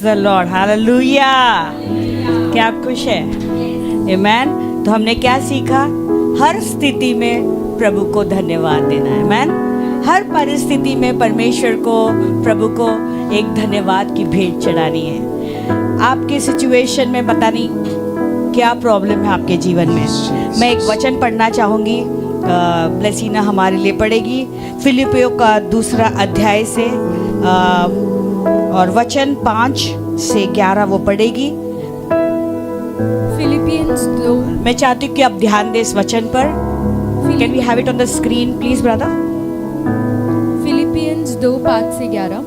The Lord, hallelujah. क्या आप खुश हैं? आमेन। तो हमने क्या सीखा? हर स्थिति में प्रभु को धन्यवाद देना है। आमेन। हर परिस्थिति में परमेश्वर को, प्रभु को एक धन्यवाद की भेंट चढ़ानी है। आपके सिचुएशन में पता नहीं क्या प्रॉब्लम है आपके जीवन में। मैं एक वचन पढ़ना चाहूँगी, ब्लेसिना हमारे लिए पढ़ेगी। फिलिपियों का 2 अध्याय से और वचन 5 से 11 वो पढ़ेगी। फिलिपियंस 2। मैं चाहती हूँ कि आप ध्यान दें इस वचन पर। Can we have it on the screen please brother? Philippians 2:5 से 11।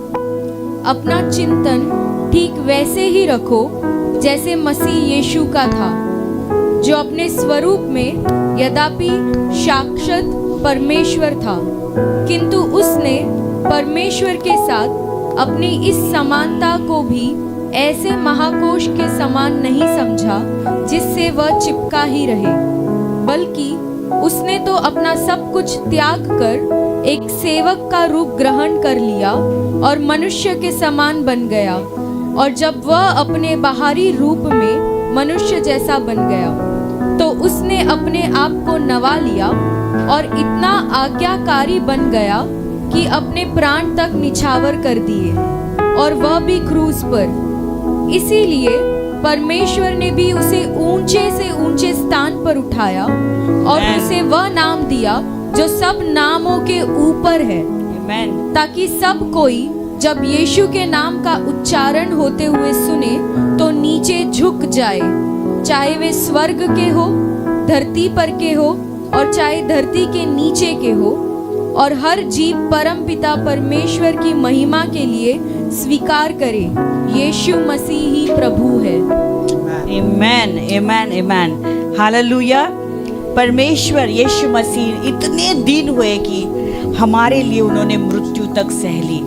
अपना चिंतन ठीक वैसे ही रखो जैसे मसीह यीशु का था, जो अपने स्वरूप में यद्यपि साक्षात परमेश्वर था, किंतु उसने परमेश्वर के साथ अपनी इस समानता को भी ऐसे महाकोश के समान नहीं समझा जिससे वह चिपका ही रहे, बल्कि उसने तो अपना सब कुछ त्याग कर एक सेवक का रूप ग्रहण कर लिया और मनुष्य के समान बन गया। और जब वह अपने बाहरी रूप में मनुष्य जैसा बन गया, तो उसने अपने आप को नवा लिया और इतना आज्ञाकारी बन गया कि अपने प्राण तक निछावर कर दिए, और वह भी क्रूस पर। इसीलिए परमेश्वर ने भी उसे ऊंचे से ऊंचे स्थान पर उठाया और उसे वह नाम दिया जो सब नामों के ऊपर है, ताकि सब कोई जब यीशु के नाम का उच्चारण होते हुए सुने तो नीचे झुक जाए, चाहे वे स्वर्ग के हो, धरती पर के हो, और चाहे धरती के नीचे के हो, और हर जीव परम पिता परमेश्वर की महिमा के लिए स्वीकार करे, यीशु मसीह ही प्रभु है। आमेन, आमेन, आमेन, हालेलुया। परमेश्वर यीशु मसीह इतने दिन हुए कि हमारे लिए उन्होंने मृत्यु तक सह ली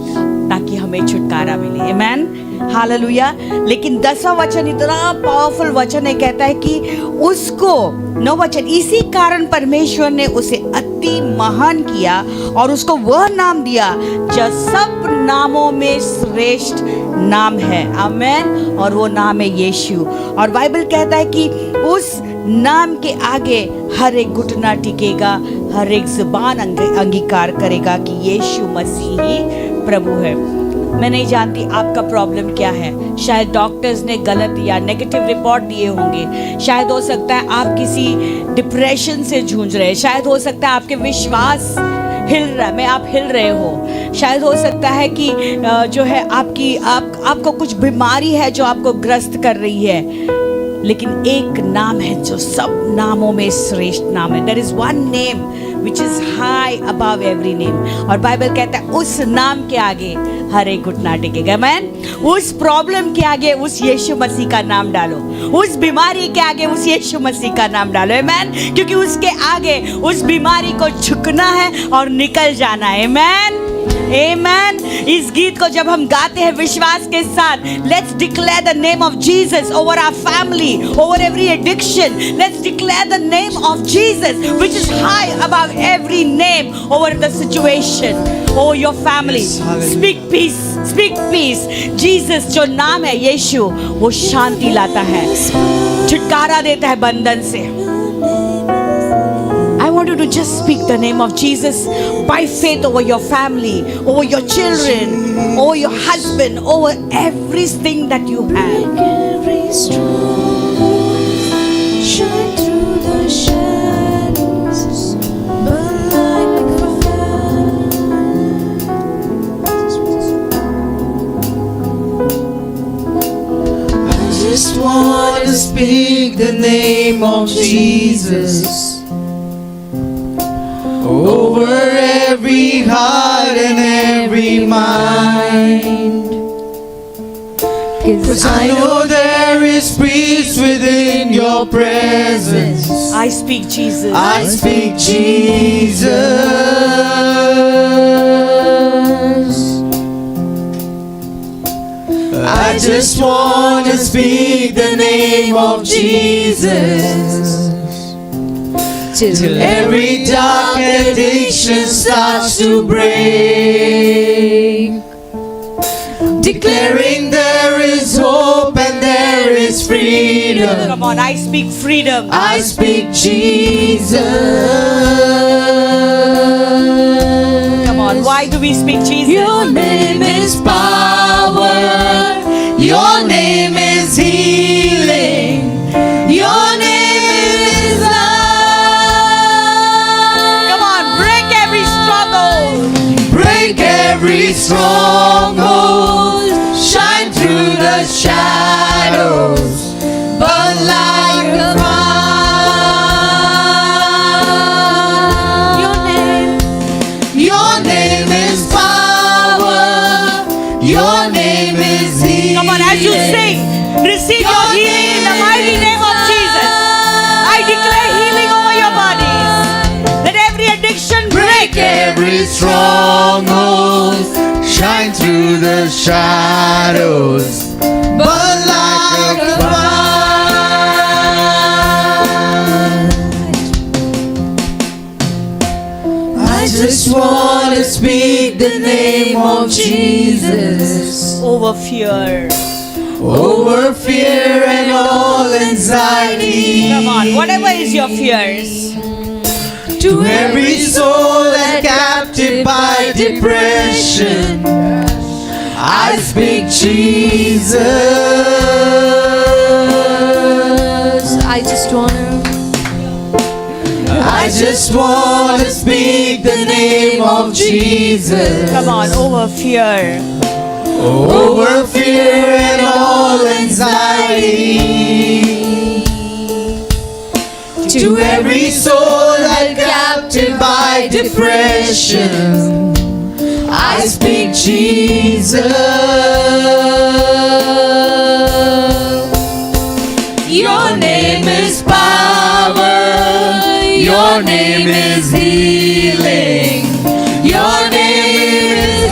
ताकि हमें छुटकारा मिले। आमेन, हालेलुया। लेकिन 10वां वचन इतना पावरफुल वचन है, कहता है कि उसको 9 वचन, इसी कारण परमेश्वर ने उसे अति महान किया और उसको वह नाम दिया जो सब नामों में श्रेष्ठ नाम है। आमेन। और वो नाम है यीशु। और बाइबल कहता है कि उस नाम के आगे हर एक घुटना टिकेगा, हर एक जुबान अंगीकार करेगा कि यीशु मसीह ही प्रभु है। मैं नहीं जानती आपका प्रॉब्लम क्या है। शायद डॉक्टर्स ने गलत या नेगेटिव रिपोर्ट दिए होंगे। शायद हो सकता है आप किसी डिप्रेशन से जूझ रहे हैं। शायद हो सकता है आपके विश्वास हिल रहा है, आप हिल रहे हो। शायद हो सकता है कि जो है आपको कुछ बीमारी है जो आपको ग्रस्त कर रही है। लेकिन एक नाम है जो सब नामों में श्रेष्ठ नाम है। There is one name which is high above every name। और बाइबल कहता है उस नाम के आगे हर एक घुटना टिकेगा। मैन, उस प्रॉब्लम के आगे उस यीशु मसीह का नाम डालो, उस बीमारी के आगे उस यीशु मसीह का नाम डालो। मैन, क्योंकि उसके आगे उस बीमारी को झुकना है और निकल जाना है। मैन, आमेन। इस गीत को जब हम गाते हैं विश्वास के साथ, let's declare the name of Jesus over our family, over every addiction. Let's declare the name of Jesus which is high above every name over the situation, over your family. Speak peace, speak peace. Jesus जो नाम है यीशु, वो शांति लाता है, छुटकारा देता है बंधन से। I want you to just speak the name of Jesus by faith over your family, over your children, over your husband, over everything that you have. Every storm shine through the shadows, burn like fire. I just want to speak the name of Jesus over every heart and every mind. 'Cause I know there is peace within your presence. I speak Jesus. I speak Jesus. I just want to speak the name of Jesus till every dark addiction starts to break, declaring there is hope Come on, I speak freedom. I speak Jesus. Come on, why do we speak Jesus? Your name is power. Your name is healing. Your name is love. Come on, break every struggle. Break every stronghold. Shine through the shadows. But like a fire. Your name is power. Your name is healing. Come on, as you sing, receive your healing in the mighty name of Jesus. I declare healing over your bodies. Let every addiction break. Every stronghold. Shine through the shadows. But like a fire. I just want to speak the name of Jesus Over fear. over fear and all anxiety. Come on, whatever is your fears. To every soul that captive by depression, I speak Jesus. I just wanna speak the name of Jesus. Come on, over fear. Over fear and all anxiety. To every soul that captive by depression, I speak Jesus. Your name is power. Your name is healing. Your name is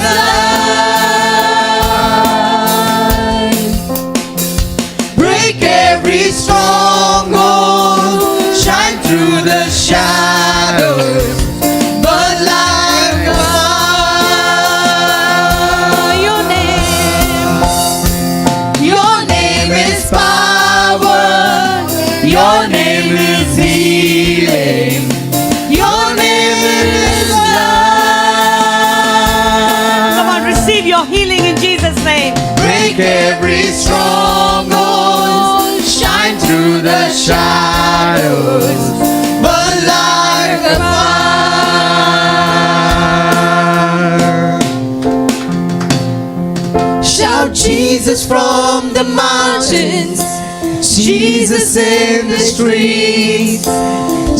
life. Break every stronghold. Shine through the shadows. But like a fire. Your name is power. Your name is healing. Your name is love. Come on, receive your healing in Jesus' name. Break every stronghold. Shine through the shadows. But like a fire. Shout Jesus from the mountains. Jesus in the streets.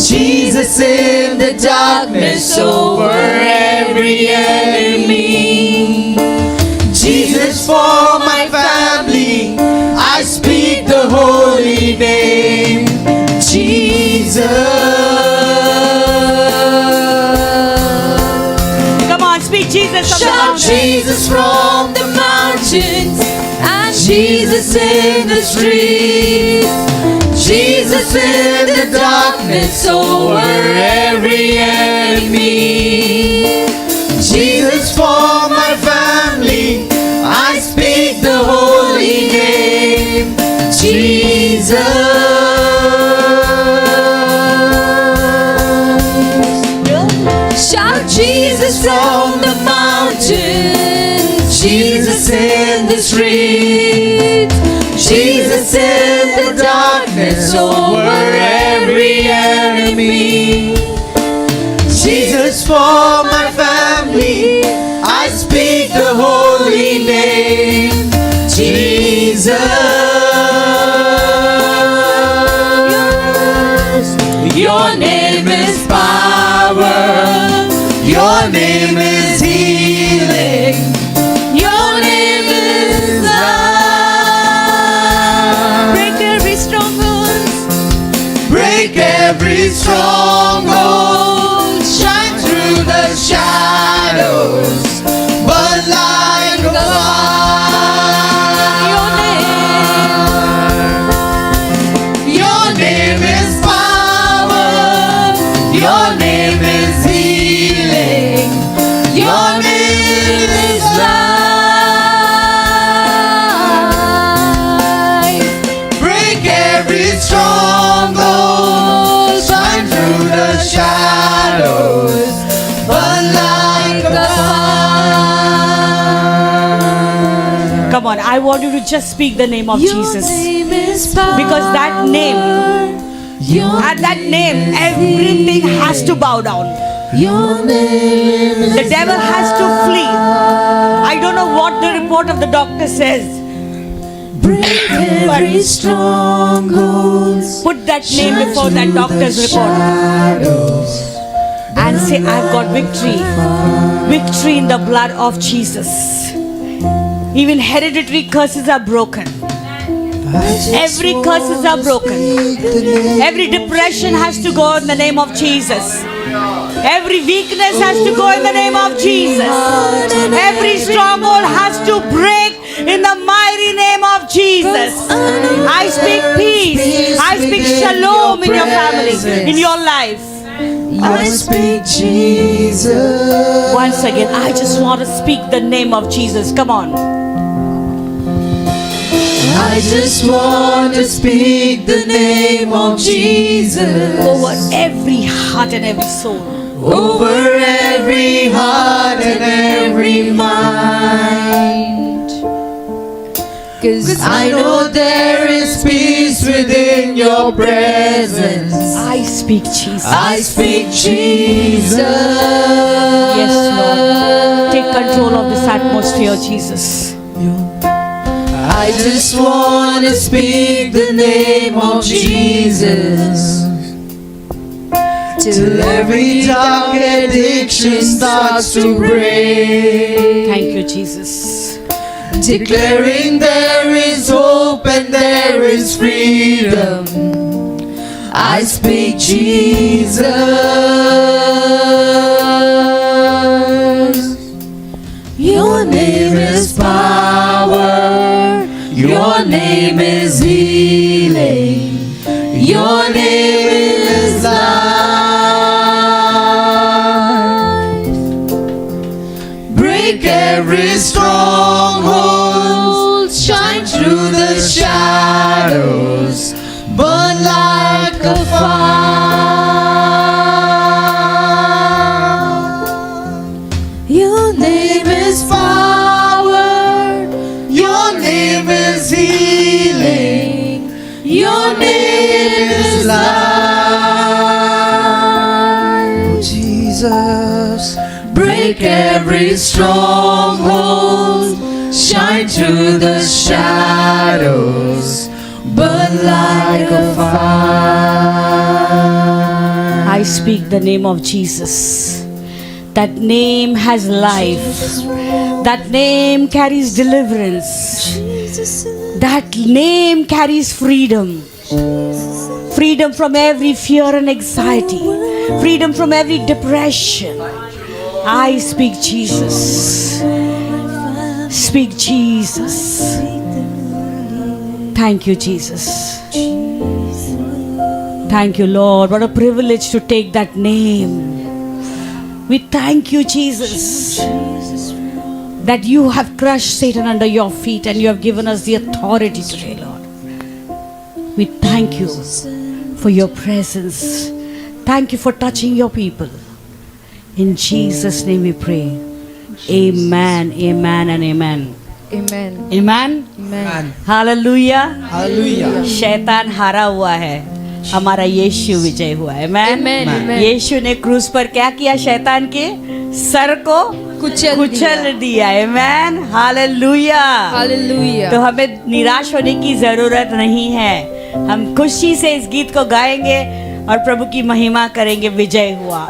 Jesus in the darkness over every enemy. Jesus for my family, I speak the holy name, Jesus. Come on, speak Jesus from the Shout mountain. Jesus from the mountains, and Jesus in the streets. Jesus in the darkness over every enemy. Jesus for my family, I speak the holy name, Jesus. Shout Jesus from the mountain, Jesus in the street, Jesus in the darkness over every enemy. Jesus for my family, I speak the holy name, Jesus. Your name is power. Your name is healing. Your name is love. Break every stronghold. Break every stronghold. Shine through the shadows. But like a fire. Your name is power. Your name is healing. Your name is life. Break every Come on, I want you to just speak the name of Your Jesus. name is power. Because that name, at that name, everything has to bow down. Your name The devil has to flee. I don't know what the report of the doctor says. break every stronghold. Put that name before that doctor's report and say, I've got victory. Victory in the blood of Jesus. Even hereditary curses are broken. Every curses are broken. Every depression has to go in the name of Jesus. Every weakness has to go in the name of Jesus. Every stronghold has to break in the mighty name of Jesus. I speak peace. I speak shalom in your family, in your life. I speak Jesus. Once again, I just want to speak the name of Jesus. Come on. I just want to speak the name of Jesus Over every heart and every soul. over every heart and every mind. 'Cause I know there is peace within your presence. I speak Jesus. I speak Jesus. Yes, Lord. Take control of this atmosphere, Jesus. I just want to speak the name of Jesus till every dark addiction starts to break. Thank you, Jesus. Declaring there is hope and there is freedom. I speak Jesus. Your name is power. Your name is healing. Your name is life. Break every stronghold. Shine through the shadows. Burn like a fire. Your name is power. Your name is healing. Your name is life. Jesus, break every stronghold. Shine through the shadows. Burn like a fire. I speak the name of Jesus. That name has life. That name carries deliverance. That name carries freedom. Freedom from every fear and anxiety. Freedom from every depression. I speak Jesus. Speak Jesus. Thank you, Jesus. Thank you, Lord. What a privilege to take that name. We thank you, Jesus, that you have crushed Satan under your feet and you have given us the authority today, Lord. We thank you for your presence. Thank you for touching your people. In Jesus' name we pray. Amen, amen, and amen. Amen. Amen. Amen. Hallelujah. Hallelujah. शैतान हारा हुआ है, हमारा यीशु विजय हुआ है. Amen, amen. यीशु ने क्रूस पर क्या किया? शैतान के सर को कुचल दिया. आमेन. हालेलुया. Hallelujah. तो हमें निराश होने की जरूरत नहीं है. हम खुशी से इस गीत को गाएंगे और प्रभु की महिमा करेंगे. विजय हुआ.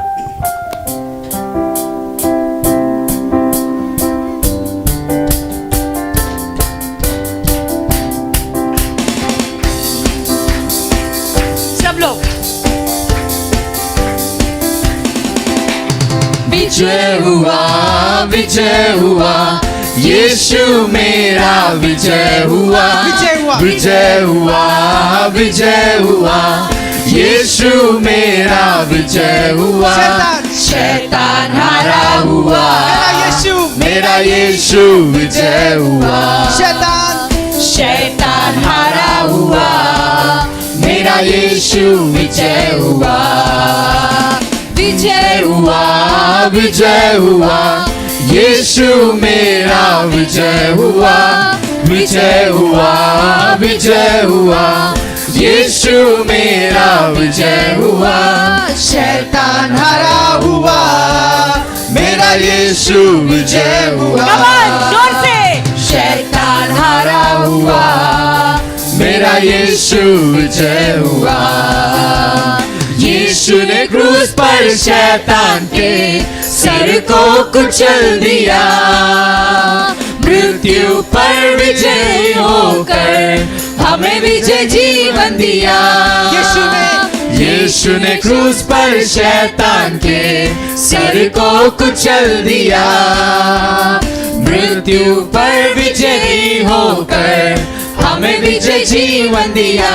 सब लोग विजय हुआ, यीशु मेरा विजय हुआ, विजय हुआ, यीशु मेरा विजय हुआ, शैतान हारा हुआ, मेरा यीशु विजय हुआ, शैतान हारा हुआ, मेरा यीशु विजय हुआ, विजय हुआ, यीशु मेरा विजय हुआ, विजय हुआ, विजय हुआ, यीशु मेरा विजय हुआ। शैतान हरा हुआ, मेरा यीशु विजय हुआ। Come on, जोर से। शैतान हरा हुआ, मेरा यीशु विजय हुआ। यीशु ने क्रूस पर शैतान के सर को कुचल दिया, मृत्यु पर विजय होकर हमें विजय जीवन दिया। यीशु ने क्रूस पर शैतान के सर को कुचल दिया, मृत्यु पर विजयी होकर हमें विजय जीवन दिया।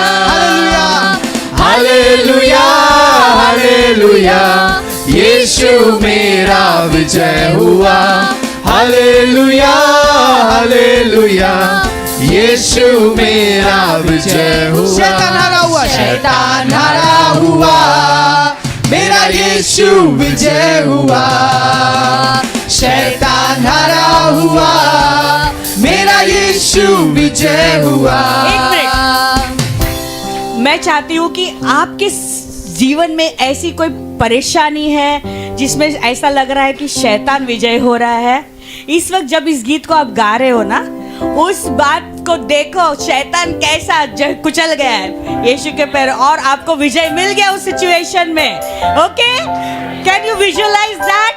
हालेलुया, हालेलुया, यीशु मेरा विजय हुआ। हालेलुया, हालेलुया, यीशु मेरा विजय हुआ। शैतान हरा हुआ, शैतान हरा हुआ, मेरा यीशु विजय हुआ। शैतान हरा हुआ, मेरा यीशु विजय हुआ। एक मिनट, मैं चाहती हूँ कि आपके जीवन में ऐसी कोई परेशानी है जिसमें ऐसा लग रहा है कि शैतान विजय हो रहा है। इस वक्त जब इस गीत को आप गा रहे हो ना, उस बात को देखो, शैतान कैसा कुचल गया है यीशु के पैर, और आपको विजय मिल गया उस सिचुएशन में। Okay, can you visualize that?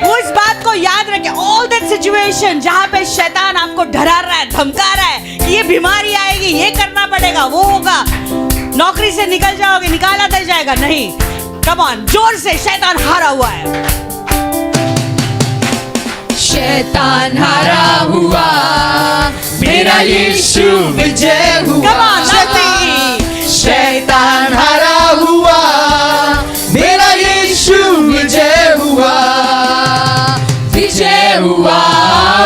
उस बात को याद रखें, ऑल दैट सिचुएशन जहाँ पे शैतान आपको डरा रहा है, धमका रहा है कि ये बीमारी आएगी, ये करना पड़ेगा, वो होगा, नौकरी से निकल जाओगे, निकाला दे जाएगा। नहीं, कम ऑन, जोर से, शैतान हारा हुआ है। शैतान हारा हुआ, मेरा यीशु विजय हुआ। Come on, शैतान हारा हुआ, मेरा यीशु विजय हुआ। विजय हुआ,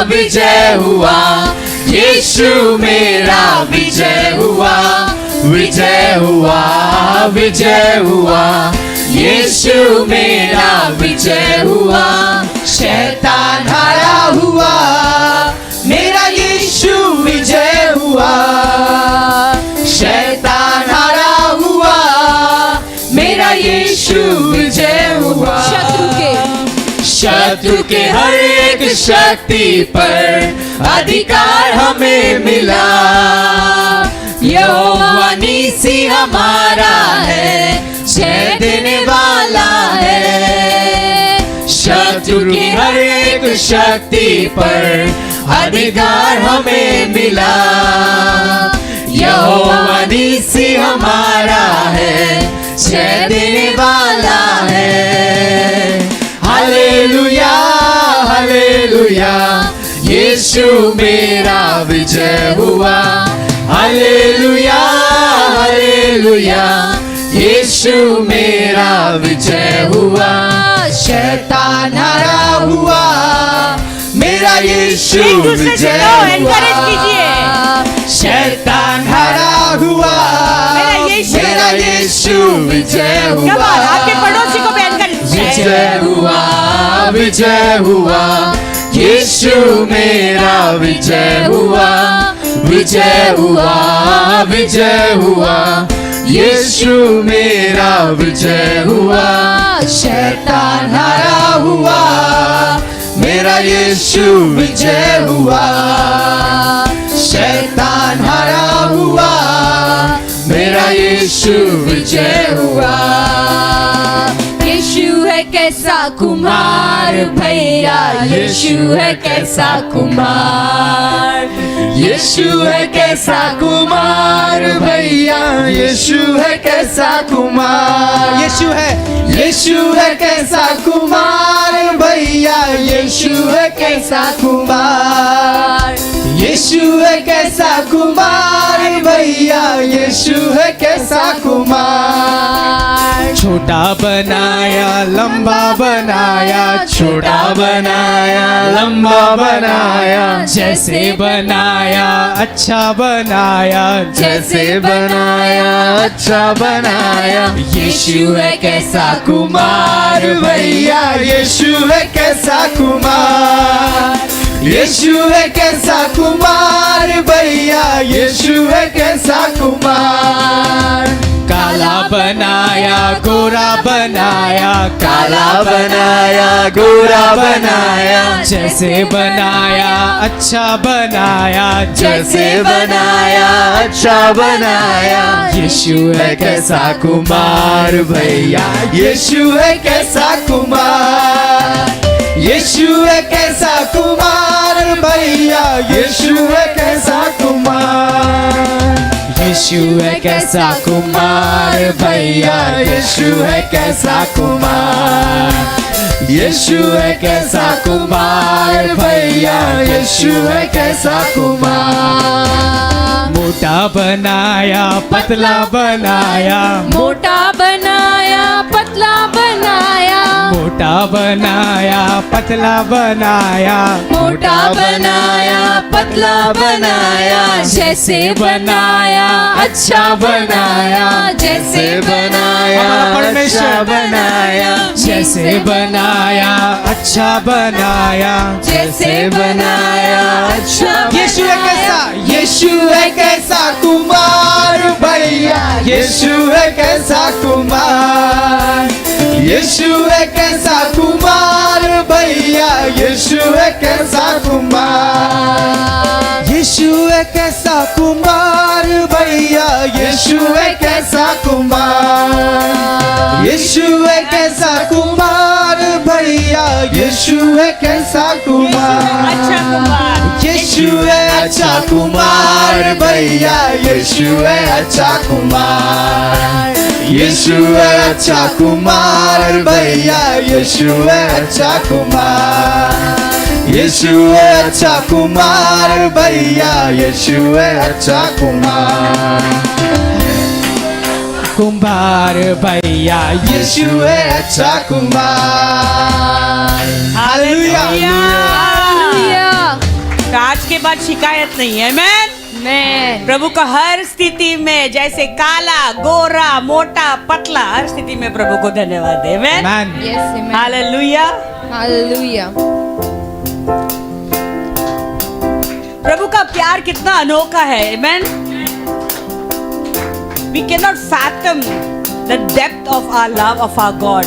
विजय हुआ, यीशु मेरा विजय हुआ। विजय हुआ, विजय हुआ, यीशु मेरा विजय हुआ। शैतान हारा हुआ, मेरा यीशु विजय हुआ। शैतान हारा हुआ, मेरा यीशु विजय हुआ। शत्रु के हर एक शक्ति पर अधिकार हमें मिला। यहोवा नीसी हमारा है, जय देने वाला है। शत्रु की हर एक शक्ति पर अधिकार हमें मिला। यहोवा नीसी हमारा है, जय देने वाला है। हालेलुया, हालेलुया, यीशु मेरा विजय हुआ। हालेलुया, हालेलुया, यीशु मेरा विजय हुआ। शैतान हरा हुआ, मेरा यीशु विजय हुआ। शैतान हरा हुआ, मेरा यीशु विजय हुआ। आपके पड़ोसी को भी एनकरेज विजय हुआ, विजय हुआ, यीशु मेरा विजय हुआ। विजय हुआ, विजय हुआ, यीशु मेरा विजय हुआ। शैतान हरा हुआ, मेरा यीशु विजय हुआ। शैतान हरा हुआ, मेरा यीशु विजय हुआ। यीशु है कैसा कुम्हार भैया, यीशु है कैसा कुम्हार। यीशु है कैसा कुमार भैया, यीशु है कैसा कुमार। यीशु है कैसा कुमार भैया, यीशु है कैसा कुमार। यीशु है कैसा कुमार भैया, यीशु है कैसा कुमार। छोटा बनाया लंबा बनाया, छोटा बनाया लंबा बनाया, जैसे बनाया अच्छा बनाया, जैसे बनाया अच्छा बनाया। यीशु है कैसा कुमार भैया, यीशु है कैसा कुमार। यीशु है कैसा कुमार भैया, यीशु है कैसा कुमार। काला बनाया गोरा बनाया, काला बनाया गोरा बनाया, जैसे बनाया अच्छा बनाया, जैसे बनाया अच्छा बनाया। यीशु है कैसा कुमार भैया, यीशु है कैसा कुमार। यीशु है कैसा कुमार भैया, यीशु है कैसा कुमार। यीशु है कैसा कुमार भैया, यीशु है कैसा कुमार। यीशु है कैसा कुमार भैया, यीशु है कैसा कुमार। मोटा बनाया पतला बनाया, मोटा बनाया पतला बनाया, मोटा बनाया पतला बनाया, मोटा बनाया पतला बनाया, जैसे बनाया अच्छा बनाया, जैसे बनाया अच्छा बनाया, जैसे बनाया अच्छा बनाया, जैसे बनाया अच्छा यीशु है कैसा, यीशु है कैसा कुमार भैया, यीशु है कैसा कुमार। यीशु है कैसा कुमार भैया, यीशु है कैसा कुमार। यीशु है कैसा कुमार भैया, यीशु है कैसा कुमार। यीशु है कैसा कुमार भैया, यीशु है कैसा कुमार। अच्छा कुमार, यीशु है अच्छा कुमार भैया, यीशु है अच्छा कुमार। यीशु है अच्छा कुमार भैया, यीशु है अच्छा कुमार। यीशु है अच्छा कुमार भैया, यीशु है अच्छा कुमार। कुंभार भैया, यीशु है अच्छा कुमार। हालेलुया। हालेलुया। आज के बाद शिकायत नहीं है। आमेन। मैं प्रभु का हर स्थिति में, जैसे काला गोरा मोटा पतला, हर स्थिति में प्रभु को धन्यवाद दे। Amen. Man yes hallelujah. Hallelujah. प्रभु का प्यार कितना अनोखा है। Amen. We cannot fathom the depth of our love of our God.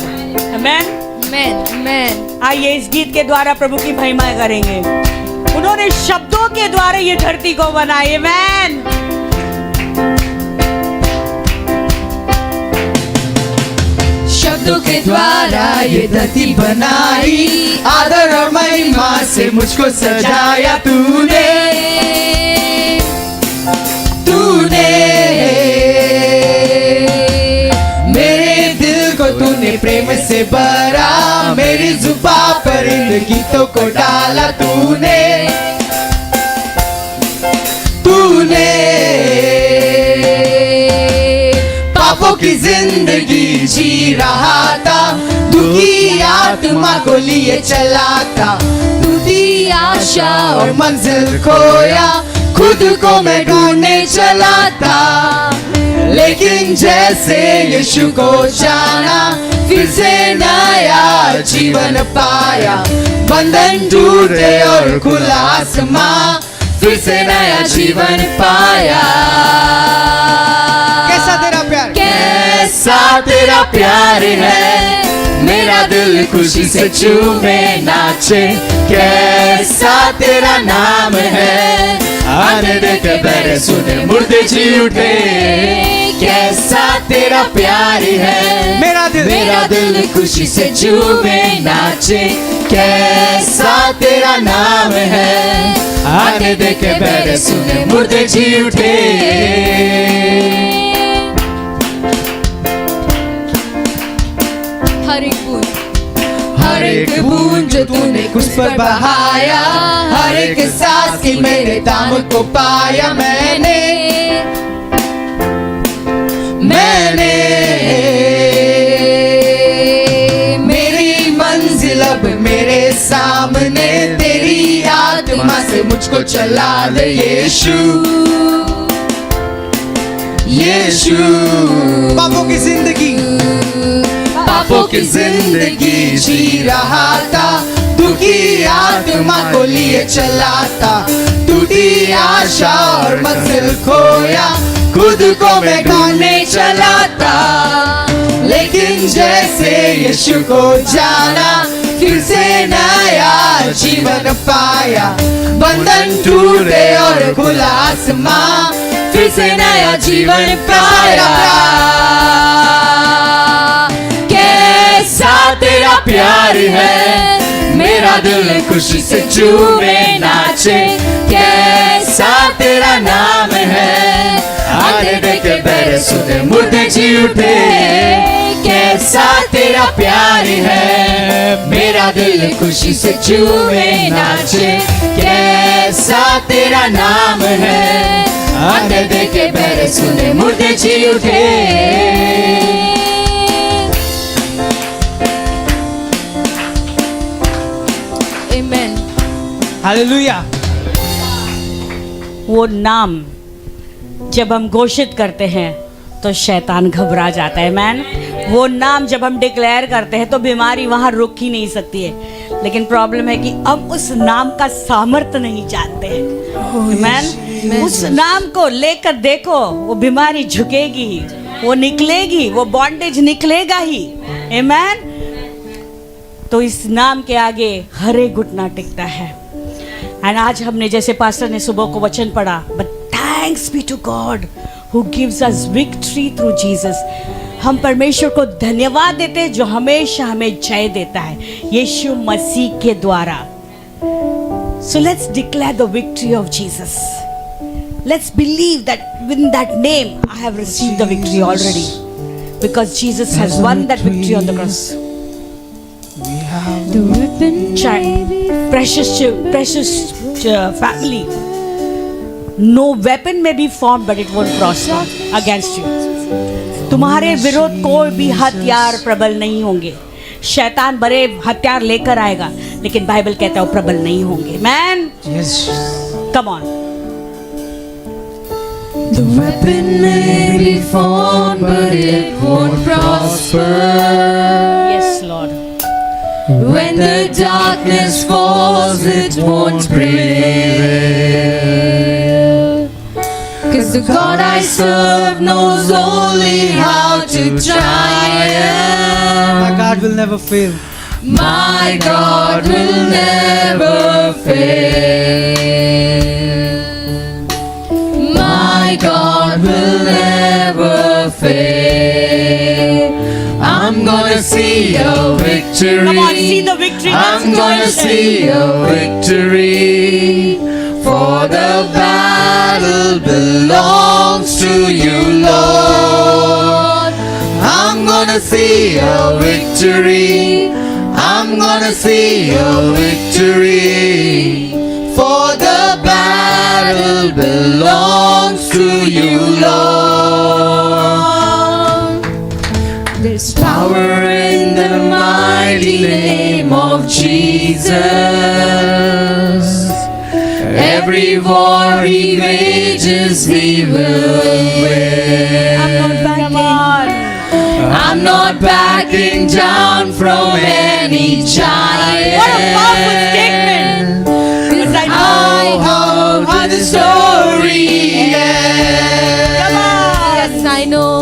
Amen. Man man आइए इस गीत के द्वारा प्रभु की महिमा करेंगे। उन्होंने शब्दों के द्वारा ये धरती को बनाई। आमेन। शब्दों के द्वारा ये धरती बनाई, आदर और महिमा से मुझको सजाया तूने। तूने मेरे दिल को तूने प्रेम से भरा, मेरी जुबान पर इन गीतों को डाला तूने। तूने पापों की जिंदगी जी रहा था, दुखी आत्मा को लिए चला था। तुझी आशा और मंजिल खोया, खुद को मैं ढूंढने चला था। लेकिन जैसे यीशु को जाना, फिर से नया जीवन पाया। बंधन टूटे और खुला आसमां, फिर से नया जीवन पाया। कैसा तेरा प्यार, कैसा तेरा प्यार है, मेरा दिल खुशी से झूमे नाचे। कैसा तेरा नाम है, आने दे के बैरे सुने मुर्दे जी उठे। कैसा तेरा प्यार है, मेरा दिल खुशी से झूमे नाचे। कैसा तेरा नाम है, आने दे के बैरे सुने मुर्दे जी उठे। हर एक बूंद जो तूने कुछ पर बहाया, हर एक सांस की मेरे दाम को पाया। मैंने मेरी मंजिल अब मेरे सामने, तेरी आत्मा से मुझको चला दे यीशु। यीशु पापों की जिंदगी, पापों की जिंदगी जी रहा था, दुखी आत्मा आत्मा को लिए चलाता, टूटी आशा और मंजिल खोया, खुद को मैं ढूंढने चलाता, लेकिन जैसे यीशु को जाना, फिर से नया जीवन पाया, बंधन टूटे और खुला आसमां, फिर से नया जीवन पाया। कैसा तेरा प्यार है, मेरा दिल खुशी से झूमे नाचे, कैसा तेरा नाम है, आते देखे पैर सुने मुर्दे जी उठे, कैसा तेरा प्यार है, मेरा दिल खुशी से झूमे नाचे, कैसा तेरा नाम है, आते देखे पैर सुने मुर्दे जी उठे। Amen. हालेलुया। वो नाम जब हम घोषित करते हैं तो शैतान घबरा जाता है। मैन, वो नाम जब हम डिक्लेयर करते हैं तो बीमारी वहां रुक ही नहीं सकती है। लेकिन प्रॉब्लम है कि हम उस नाम का सामर्थ्य नहीं जानते हैं। मैन, उस नाम को लेकर देखो, वो बीमारी झुकेगी ही, वो निकलेगी, वो बॉन्डेज निकलेगा ही। आमीन। तो इस नाम के आगे हर एक घुटना टिकता है। एंड आज हमने जैसे पास्टर ने सुबह को वचन पढ़ा, but thanks be to God who gives us victory through Jesus. हम परमेश्वर को धन्यवाद देते हैं जो हमेशा हमें जय देता है यीशु मसीह के द्वारा। So let's declare the victory of Jesus. Let's believe that with that name I have received the victory already, because Jesus has won that victory on the cross. Child, precious family, no weapon may be formed but it won't prosper against you. तुम्हारे विरोध कोई भी हथियार प्रबल नहीं होंगे। शैतान बड़े हथियार लेकर आएगा, लेकिन बाइबल कहता है वो प्रबल नहीं होंगे। Man, come on. The weapon may be formed, but it won't prosper. Yes, Lord. When the darkness falls, it won't prevail. 'Cause the God I serve knows only how to triumph. My God will never fail. My God will never fail. My God will never fail. I'm gonna see a victory. Come on, see the victory. I'm gonna see a victory. For the battle belongs to you, Lord. I'm gonna see a victory. I'm gonna see a victory. For the battle belongs to you, Lord. There's power in the mighty name of Jesus. Every war he wages, he will win. I'm not backing down from any giant. What a powerful statement. 'Cause I know how the story ends. Come on. Yes, I know.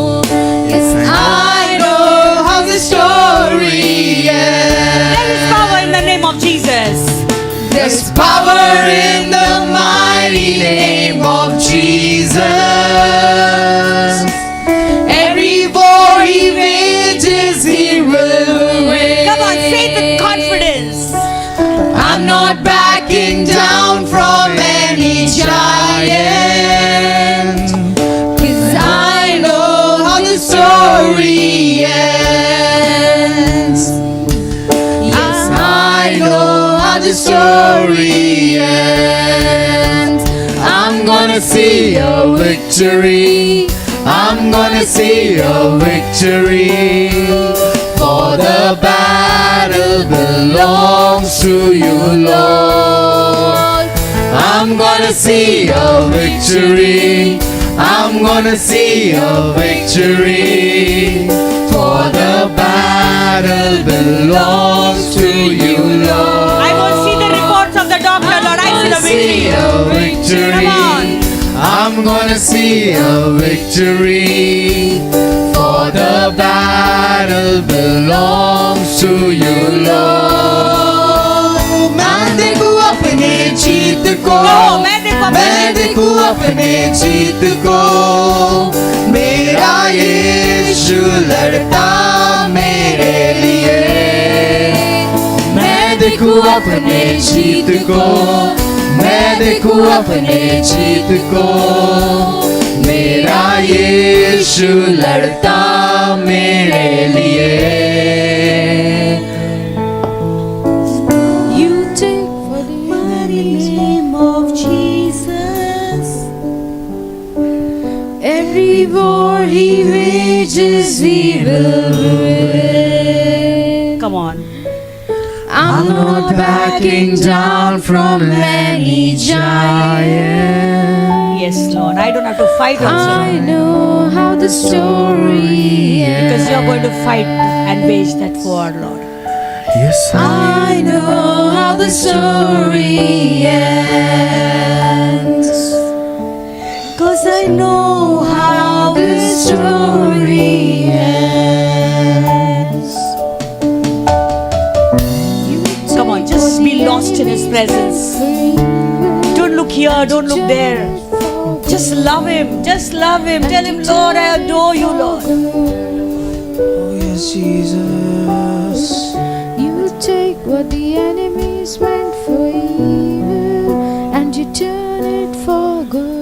Yes, I know how the story ends. There is power in the name of Jesus. There's power in the mighty name of Jesus. Every war he wages, he will win. Come on, say it with confidence. I'm not backing down from any giant. 'Cause I know how the story ends. Yes, I know how the story ends. I'm gonna see a victory. I'm gonna see a victory. For the battle belongs to you, Lord. I'm gonna see a victory. I'm gonna see a victory. For the battle belongs to you, Lord. I will see the reports of I'm gonna see a victory. For the battle belongs to you, Lord. मैं देखूं अपने जीत को, मैं देखूं अपने जीत को। मेरा यीशु लड़ता मेरे लिए। मैं देखूं अपने जीत को, मैं देखूं अपने जीत को। मेरा यीशु लड़ता मेरे लिए। You take for the name of Jesus. every war he wages, he will win. Come on. I'm not backing down from any giant. Yes, Lord. I don't have to fight also. I know how the story Because ends. you're going to fight and wage that war, Lord. Yes, I know how the story ends. Because I know how The story ends. Come on, just be lost in His presence. Don't look here, don't look there. Just love Him, just love Him. Tell Him, Lord, I adore you, Lord. Oh, yes, Jesus. You take what the enemies meant for evil and you turn it for good.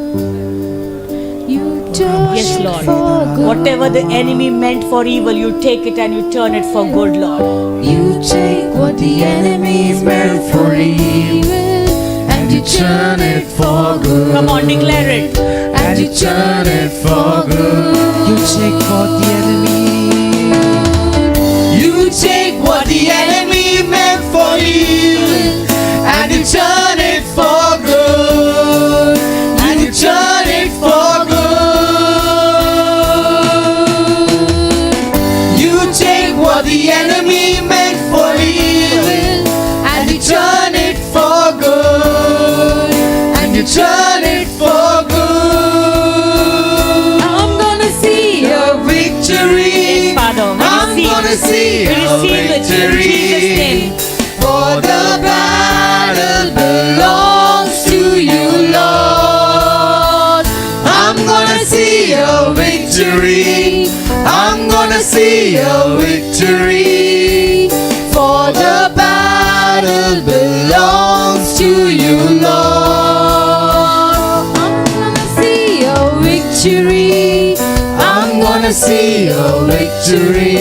You turn Yes, it Lord. for good. Whatever the enemy meant for evil, you take it and you turn it for good, Lord. You take what the enemies meant for evil and you turn it for good. Come on, declare it. And you turn it for good. You take for the enemy. You take what the enemy meant for evil and you turn it for good. And you turn it for good. You take what the enemy meant for evil and you turn it for good. And you turn it for good. I'm gonna see A victory. Yes, Father. We I'm gonna see We a receive it in victory. Jesus' name. For the battle belongs to you, Lord. I'm gonna see a victory. I'm gonna see a victory. For the battle belongs to you, Lord. I'm gonna see a victory. I'm gonna see a victory.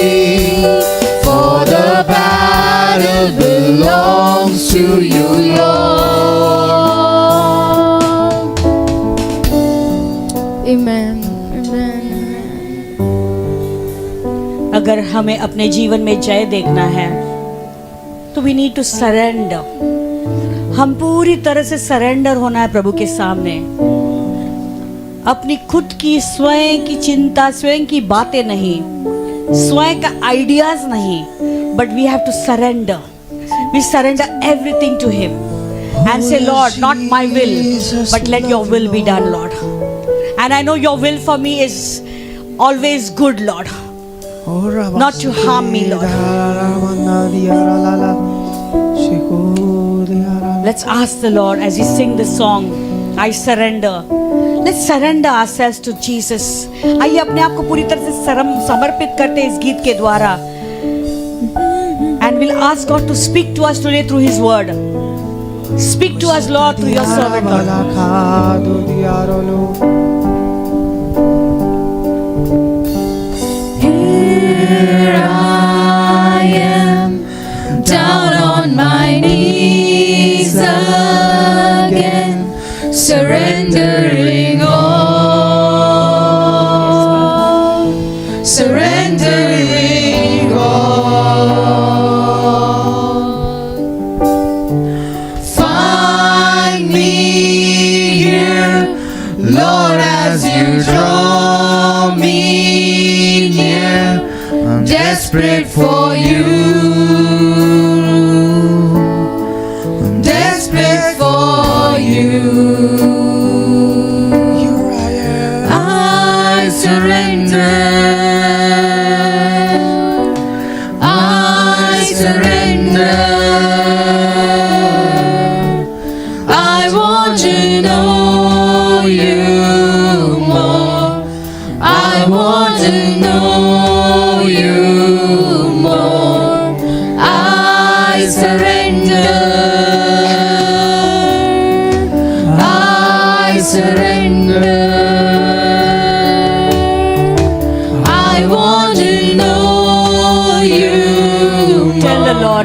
For the battle belongs to you, Lord. Amen. Amen. अगर हमें अपने जीवन में जय देखना है तो we need to surrender. हम पूरी तरह से सरेंडर होना है प्रभु के सामने। अपनी खुद की स्वयं की चिंता, स्वयं की बातें नहीं, स्वयं का आइडियाज नहीं, but we have to surrender. We surrender everything to him and say, Lord, not my will, but let your will be done, Lord. And I know your will for me is always good, Lord. Not to harm me, Lord. Let's ask the Lord as we sing the song, I surrender. Let's surrender ourselves to Jesus. आइए अपने आप को पूरी तरह से समर्पित करते हैं इस गीत के द्वारा. And we'll ask God to speak to us today through His word. Speak to us, Lord, through your servant, Lord. Here I am, down on my knees again, surrendering all, surrendering all. Find me here, Lord, as you draw me near. I'm desperate for you. I'm desperate for you. Here I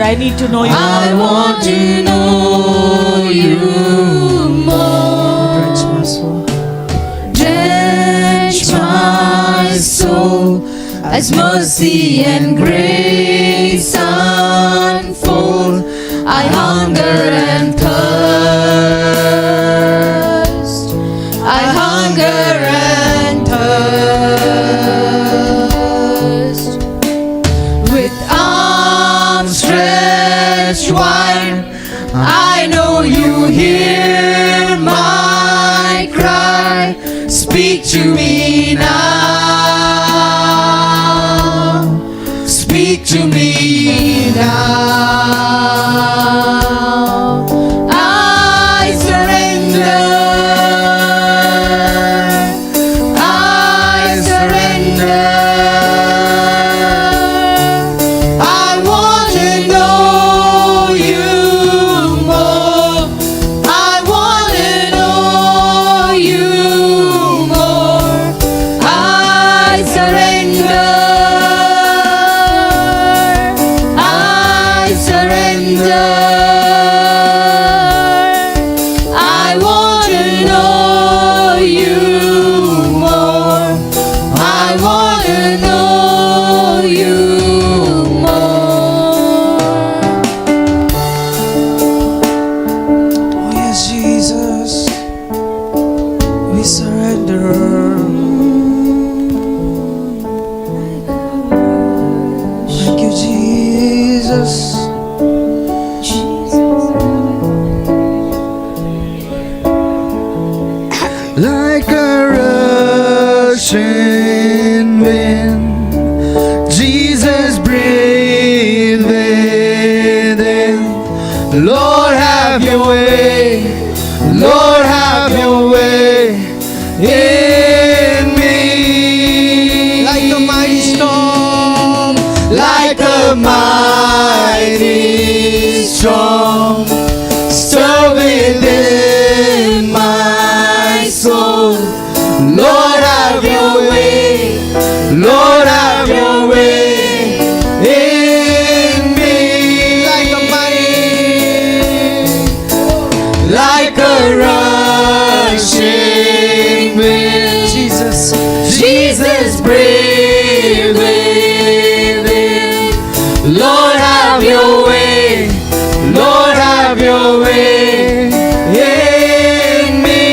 I need to know you. I want to know you more. Drench my soul. Drench my soul as mercy and grace unfold. I hunger and thirst. I hunger and thirst. With arms stretched wide, I know you hear my cry. Speak to me now. Speak to me now. I surrender. I surrender. I want to know you more. I want to know you more. I surrender. I surrender. I want to know you more. I want to know you more. Oh yes, Jesus. We surrender. Thank you, Jesus. Like a rushing wind, Jesus breathe within. Lord, have your way. Lord, have your way in me. Like a mighty storm, like a mighty storm, stir within my soul. Lord, have your way. Lord, have your way in me. Like a mighty, like a rushing wind. Jesus, Jesus, breathe within. Lord, have your way. Lord, have your way in me.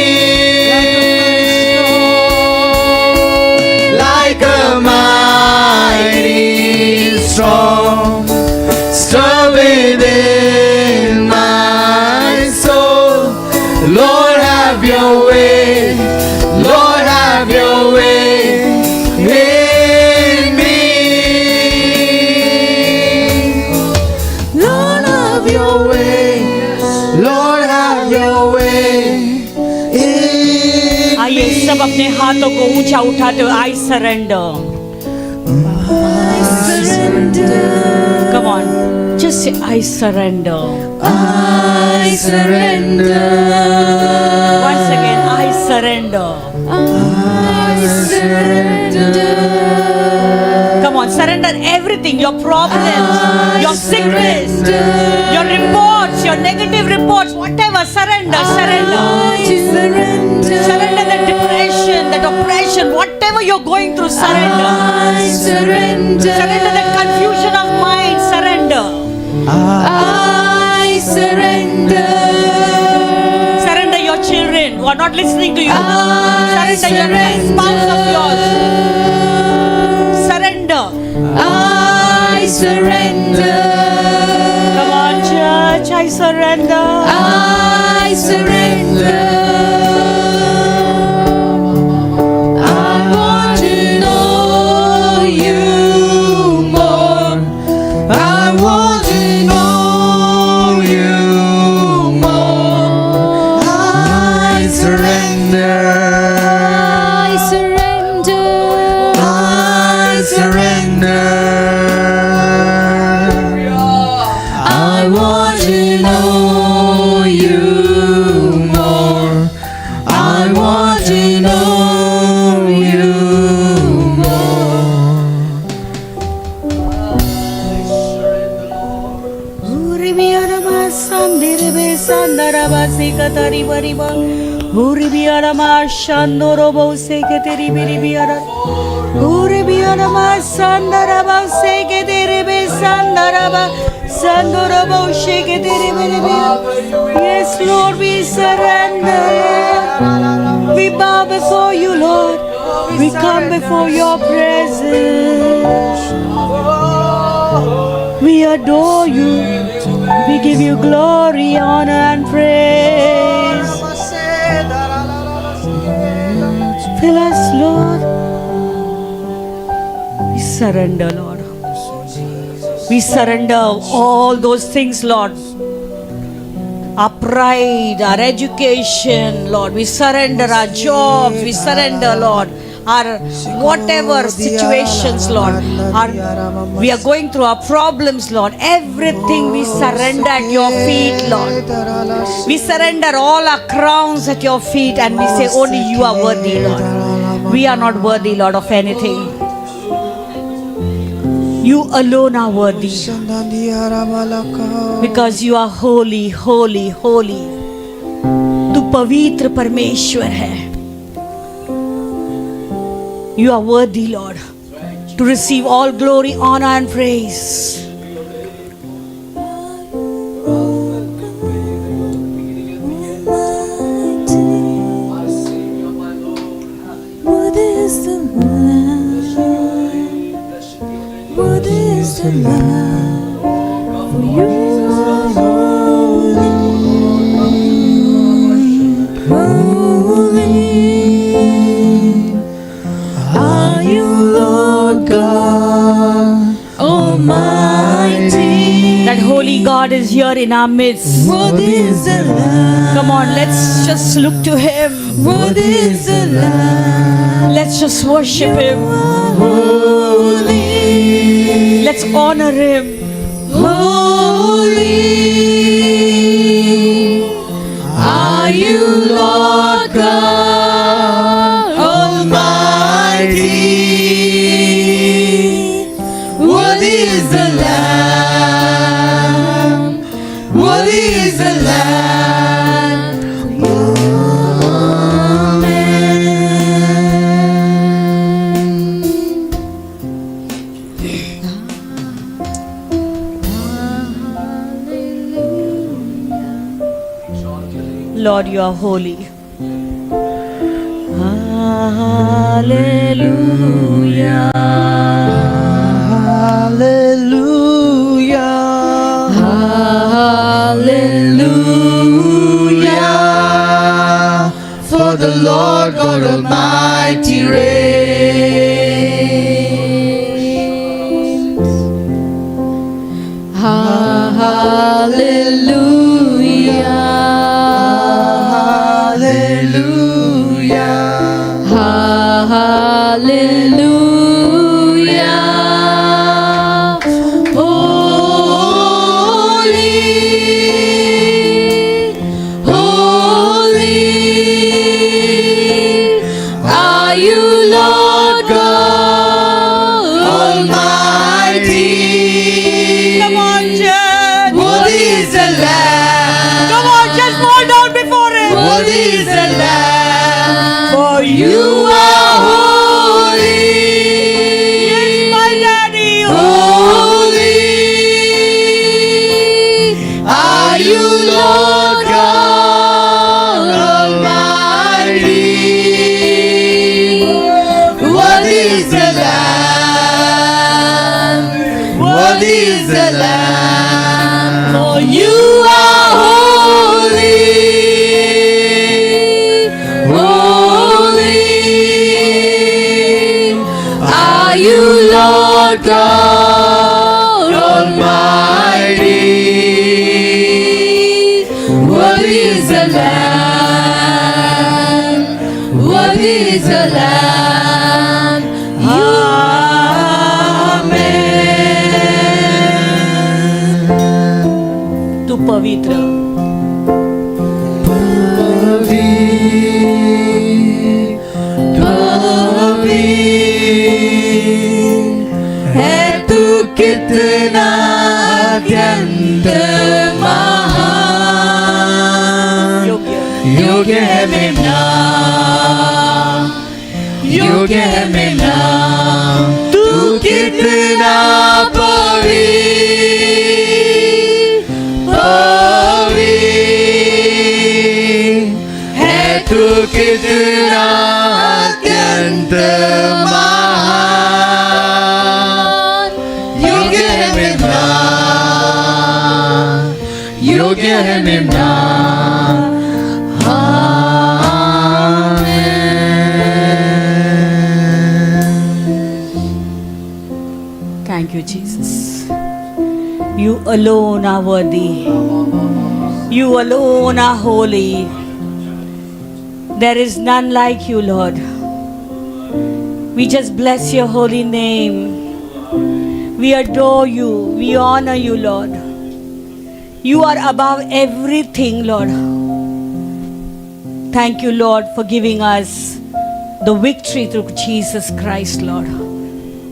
Like a mighty storm, stir within my soul. Lord, have your way. Lord, have your way in me. Lord, have your way. Lord, have your way in आइए सब अपने हाथों को ऊंचा उठाते हुए I surrender. Come on, just say I surrender. I surrender. Once again, I surrender. I surrender. Come on, surrender everything, your problems, your sickness, your reports, your negative reports, whatever, surrender, surrender. Surrender that depression, that oppression, whatever you're going through, surrender. I surrender. Surrender that confusion of mind, surrender. I surrender. Surrender your children who are not listening to you. I Surrender your spouse of yours. Surrender. I surrender. Come on, church, I surrender. I surrender. I want to know you more. I want to know you more. I surrender. I surrender. I surrender. I want to know you more. sandaraba sekatari bariba. Uri biarama shandorobo sekateri biri biara. Uri biarama sandaraba sekateri be sandaraba. Sandorobo sekateri biri biara. Yes, Lord, we surrender. We bow before you, Lord. We come before your presence. We adore you. We give you glory, honor, and praise. Fill us, Lord. We surrender, Lord. We surrender all those things, Lord. Our pride, our education, Lord. We surrender our jobs. We surrender, Lord, our whatever situations, Lord. We are going through our problems, Lord. Everything we surrender at your feet, Lord. We surrender all our crowns at your feet and we say, only you are worthy, Lord. We are not worthy, Lord, of anything. You alone are worthy. Because you are holy, holy, holy. तू पवित्र परमेश्वर है. You are worthy, Lord, to receive all glory, honor, and praise. What is the Lamb? What is the Lamb? For you are holy, holy. Are you Lord God Almighty? That holy God is here in our midst. What is the Lamb? Come on, let's just look to Him. What is the Lamb? Let's just worship Him. Holy, Let's honor Him. holy. Are you Lord God Almighty? What is the Lamb? What is the Lamb? Lord, you are holy. Hallelujah. Hallelujah. For the Lord God Almighty reigns. Hallelujah. Hallelujah. Holy, holy. Are you Lord God Almighty? Come on, church. What is the Lamb? Come on, just fall down before Him. What is the Lamb? For you are holy. Yes, my daddy. Holy. Are you Lord God Almighty? What is the Lamb? What is the Lamb? For you are holy. Holy. Are you Lord God Almighty? What is the Lamb? What is the Lamb? Amen. तू पवित्र. है तू कितना अत्यंत महान. योग्य है मेमना, योग्य है मेमना, तू कितना तू कितना अत्यंत महान, योग्य है मेमना, योग्य है मेमना। Thank you, Jesus. You alone are worthy. You alone are holy. There is none like you, Lord. We just bless your holy name. We adore you. We honor you, Lord. You are above everything, Lord. Thank you, Lord, for giving us the victory through Jesus Christ, Lord,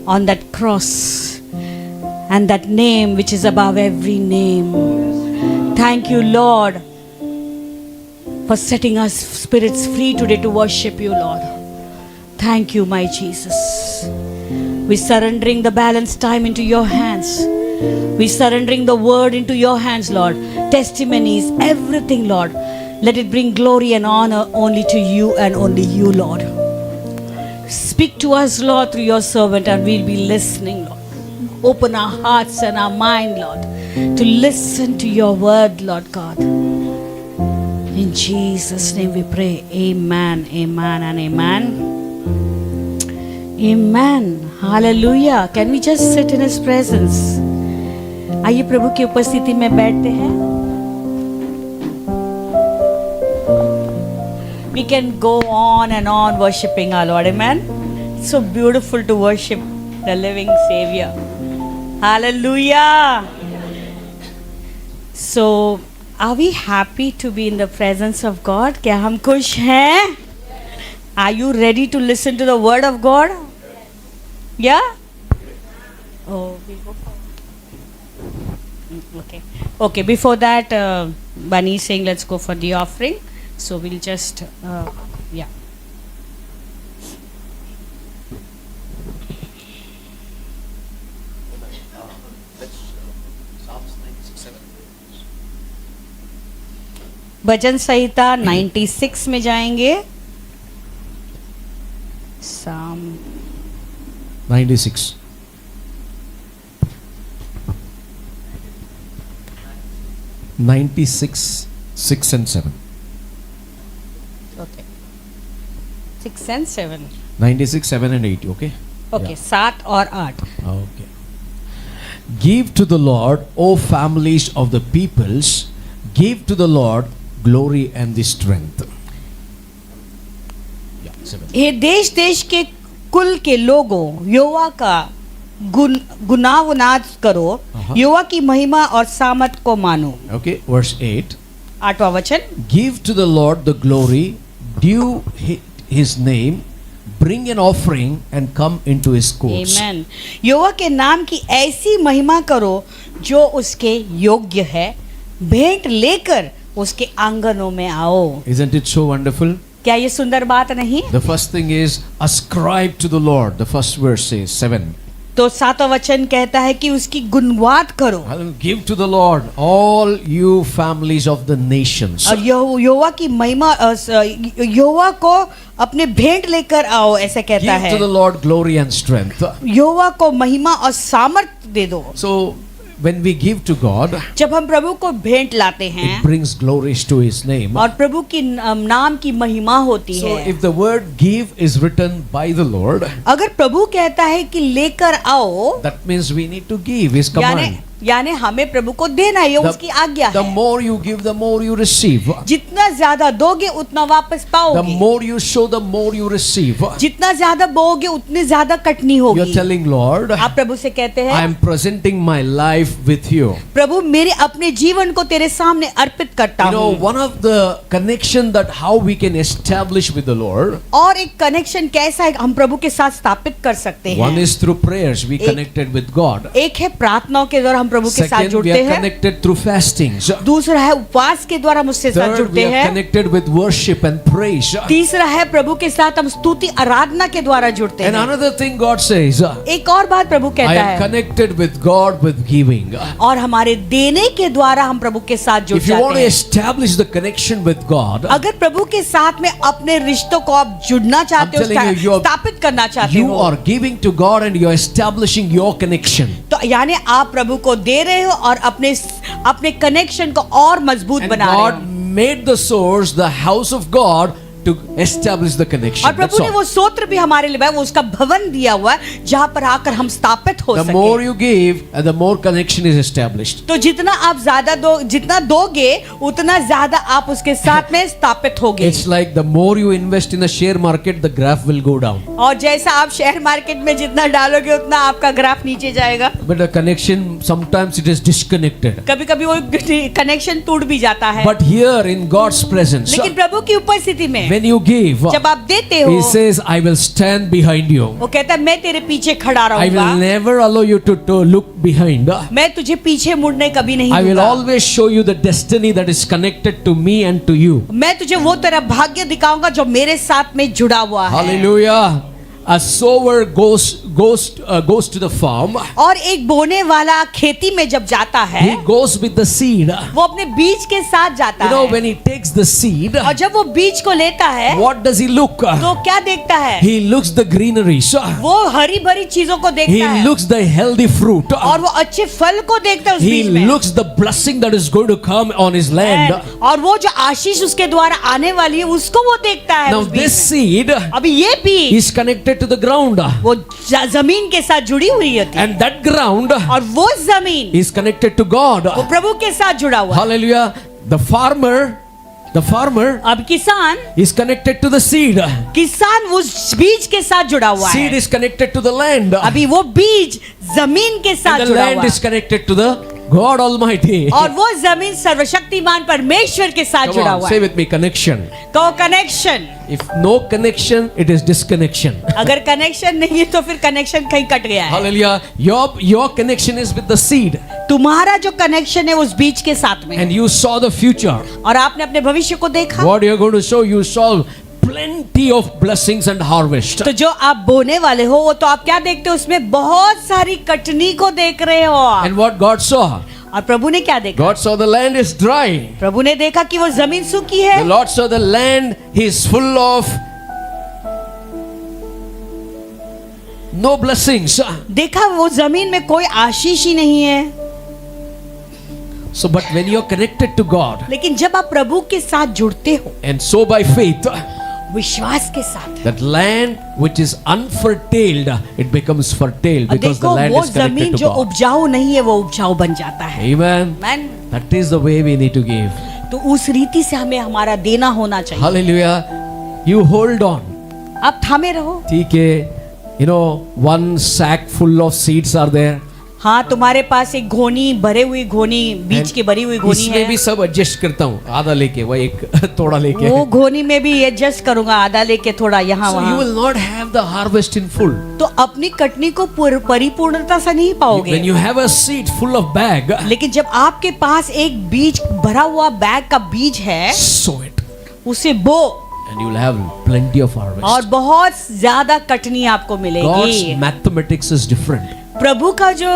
on that cross, and that name which is above every name. Thank you, Lord, for setting us spirits free today to worship you, Lord. Thank you, my Jesus. We surrendering the balance time into your hands. We surrendering the word into your hands, Lord. Testimonies, everything, Lord. Let it bring glory and honor only to you and only you, Lord. Speak to us, Lord, through your servant, and we'll be listening, Lord. Open our hearts and our mind, Lord, to listen to your word, Lord God. In Jesus' name we pray. Amen, amen, and amen. Amen. Hallelujah. Can we just sit in His presence? आइए प्रभु की उपस्थिति में बैठते हैं. We can go on and on worshiping our Lord. Amen. It's so beautiful to worship the living Savior. Hallelujah. So, are we happy to be in the presence of God? क्या हम खुश हैं? Are you ready to listen to the word of God? Yeah? Oh, we go for okay. Okay, before that, Bunny is saying let's go for the offering. So we'll just, yeah. भजन संहिता 96 में जाएंगे. Psalm 96. (96) 6 and 7. Okay. 6 and 7. 96, 7 and 8. Okay. Okay. Yeah. 7 और 8. Okay. Give to the Lord, O families of the peoples, give to the Lord glory and the strength. Yeah, 7. हे देश देश के कुल के लोगों, यहोवा का गुनावनाद करो. यहोवा की महिमा और सामर्थ को मानो. Okay, verse 8. 8वां वचन. Give to the Lord the glory due His name, bring an offering and come into His courts. Amen. यहोवा के नाम की ऐसी महिमा करो जो उसके योग्य है. भेंट लेकर उसके आंगनों में आओ. Isn't it so wonderful? क्या ये सुंदर बात नहीं? The first thing is ascribe to the Lord. The first verse says 7. तो 7वां वचन कहता है कि उसकी गुणवाद करो. Give to the Lord all you families of the nations. और यहोवा की महिमा, यहोवा को अपने भेंट लेकर आओ, ऐसे कहता है. Give to the Lord glory and strength. यहोवा को महिमा और सामर्थ दे दो. So when we give to God, जब हम प्रभु को भेंट लाते हैं, it brings glories to His name. और प्रभु की नाम की महिमा होती So है. if the word give is written by the Lord, अगर प्रभु कहता है कि लेकर आओ, that means we need to give His command. यानी हमें प्रभु को देना है, ये उसकी आज्ञा The है. more you give, the more you receive. जितना ज्यादा दोगे उतना वापस The पाओगे. more you show, the more you receive. जितना ज्यादा बोगे उतनी ज्यादा कटनी You are होगी. telling Lord, आप प्रभु से कहते I हैं, am presenting my life with you. प्रभु मेरे अपने जीवन को तेरे सामने अर्पित करता You know, हूँ. one of the connection that how we can establish with the Lord, और एक कनेक्शन कैसा है हम प्रभु के साथ स्थापित कर सकते one हैं. is through prayers we connected with God. एक है प्रार्थनाओं के द्वारा हम प्रभु के साथ Second, we जुड़ते are हैं। connected through fastings. दूसरा है उपवास के द्वारा हम उसके साथ Third, जुड़ते we are हैं। connected with worship and praise. तीसरा है प्रभु के साथ हम स्तुति आराधना के द्वारा जुड़ते And हैं। another thing God says, एक और बात प्रभु I कहता am है, connected with God with giving. और हमारे देने के द्वारा हम प्रभु के साथ जुड़ If you want जाते to हैं। establish the connection with God, अगर प्रभु के साथ में अपने रिश्तों को आप जुड़ना चाहते हो, I'm telling you, स्थापित करना चाहते you हो, are giving to God and you are establishing your connection. तो यानी आप प्रभु को दे रहे हो और अपने कनेक्शन को और मजबूत And बना रहे God हो। made the source, the house of God, to establish the connection. और प्रभु That's ने all. वो स्तोत्र भी हमारे लिए वो उसका भवन दिया हुआ है जहां पर आकर हम स्थापित हो The सके। more you give, the more connection is established. तो जितना आप जितना दोगे उतना ज्यादा आप उसके साथ में स्थापित होगे। It's like the more you invest in the share market, the graph will go down. और जैसा आप शेयर मार्केट में जितना डालोगे उतना आपका ग्राफ नीचे जाएगा। But the connection, sometimes it is disconnected. कभी कभी वो कनेक्शन टूट भी जाता है। But here in God's presence, लेकिन प्रभु की उपस्थिति में when you give, जब आप देते हो, He says, I will stand behind you. वो कहता है मैं तेरे पीछे खड़ा I रहूंगा, will never allow you to look behind. मैं तुझे पीछे मुड़ने कभी नहीं I will दूंगा। always show you the destiny that is connected to me and to you. मैं तुझे वो तेरा भाग्य दिखाऊंगा जो मेरे साथ में जुड़ा हुआ है। Hallelujah. A sower goes to the farm. और एक बोने वाला खेती में जब जाता है, He goes with the seed. वो अपने बीज के साथ जाता You know, है। when he takes the seed, और जब वो बीज को लेता है what does he look? तो क्या देखता है? He looks the greenery. वो हरी भरी चीजों को He देखता है looks the healthy fruit. और वो अच्छे फल को देखता है उस He बीज में। looks the blessing that is going to come on his land. और वो जो आशीष उसके द्वारा आने वाली है उसको वो देखता है Now उस बीज this में। seed अभी ये बीज is connected to the ground, वो जमीन के साथ जुड़ी हुई होती है and that ground और वो जमीन is connected to God. वो प्रभु के साथ जुड़ा हुआ है। Hallelujah. The farmer अब किसान is connected to the seed. उस बीज के साथ जुड़ा हुआ Seed है। is connected to the land. अभी वो बीज जमीन के साथ And the जुड़ा land हुआ is है connected to the God Almighty. और वो जमीन सर्वशक्तिमान परमेश्वर के साथ Come जुड़ा on, हुआ say है। with me, connection. तो connection, If no connection, it is disconnection. अगर कनेक्शन नहीं है तो फिर कनेक्शन कहीं कट गया है। Hallelujah. Your connection is with the seed. तुम्हारा जो कनेक्शन है उस बीज के साथ में, And you saw the future. और आपने अपने भविष्य को देखा। What you are going to show, you saw plenty of blessings and harvest. तो जो आप बोने वाले हो वो तो आप क्या देखते हो, उसमें बहुत सारी कटनी को देख रहे हो आप। And what God saw? और प्रभु ने क्या देखा? God saw the land is dry. प्रभु ने देखा कि वो जमीन सूखी है। The Lord saw the land is full of no blessings. देखा वो जमीन में कोई आशीष ही नहीं है। So, but when you are connected to God, लेकिन जब आप प्रभु के साथ जुड़ते हो and so by faith, विश्वास के साथ, that land which is unfertile, it becomes fertile because the देखो land वो is connected जमीन to जो God. उपजाऊ नहीं है वो उपजाऊ बन जाता है। Amen. Amen? That is the way we need to give. तो उस रीति से हमें हमारा देना होना चाहिए। Hallelujah. You hold on. आप थामे रहो। ठीक है. You know, one sack full of seeds are there. हाँ, तुम्हारे पास एक घोनी भरे हुई घोनी, बीज की भरी हुई घोनी इसमें भी है। सब एडजस्ट करता हूँ, आधा लेके वो एक थोड़ा लेके. वो घोनी में भी एडजस्ट करूंगा, आधा लेके थोड़ा यहाँ So you वहाँ। will not have the harvest in full. तो अपनी कटनी को परिपूर्णता से नहीं पाओगे। When you have a seed full of bag, लेकिन जब आपके पास एक बीज भरा हुआ बैग का बीज है, sow it उसे बो and you will have plenty of harvest. और बहुत ज्यादा कटनी आपको God's मिलेगी। mathematics is different. प्रभु का जो